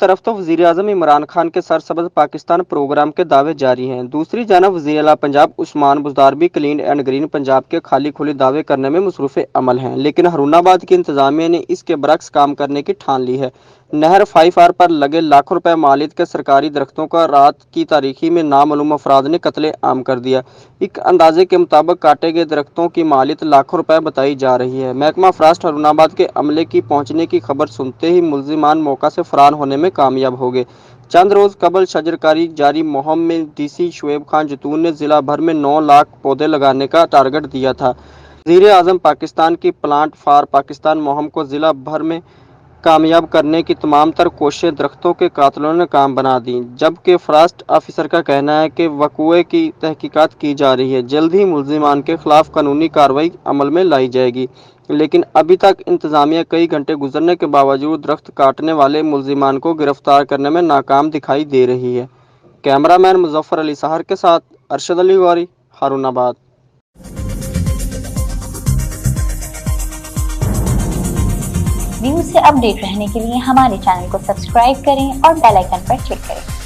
طرف تو وزیر اعظم عمران خان کے سرسبز پاکستان پروگرام کے دعوے جاری ہیں، دوسری جانب وزیر اعلیٰ پنجاب عثمان بزدار بھی کلین اینڈ گرین پنجاب کے خالی کھلی دعوے کرنے میں مصروف عمل ہیں، لیکن ہارون آباد کی انتظامیہ نے اس کے برعکس کام کرنے کی ٹھان لی ہے۔ نہر 5R پر لگے لاکھوں روپے مالیت کے سرکاری درختوں کا رات کی تاریکی میں نامعلوم افراد نے قتل عام کر دیا۔ ایک اندازے کے مطابق کاٹے گئے درختوں کی مالیت لاکھوں روپے بتائی جا رہی ہے۔ محکمہ فرسٹ ہارون آباد کے عملے کی پہنچنے کی خبر سنتے ہی ملزمان موقع سے فرار ہونے میں کامیاب ہو گئے۔ چند روز قبل شجرکاری جاری مہم میں ڈی سی شعیب خان جتون نے ضلع بھر میں 9 لاکھ پودے لگانے کا ٹارگٹ دیا تھا۔ وزیر اعظم پاکستان کی پلانٹ فار پاکستان مہم کو ضلع بھر میں کامیاب کرنے کی تمام تر کوششیں درختوں کے قاتلوں نے کام بنا دیں، جبکہ فارسٹ آفیسر کا کہنا ہے کہ وقوعے کی تحقیقات کی جا رہی ہے، جلد ہی ملزمان کے خلاف قانونی کارروائی عمل میں لائی جائے گی، لیکن ابھی تک انتظامیہ کئی گھنٹے گزرنے کے باوجود درخت کاٹنے والے ملزمان کو گرفتار کرنے میں ناکام دکھائی دے رہی ہے۔ کیمرہ مین مظفر علی سہر کے ساتھ ارشد علی غوری، ہارون آباد۔ نیوز سے اپ ڈیٹ رہنے کے لیے ہمارے چینل کو سبسکرائب کریں اور بیل آئیکن پر کلک کریں۔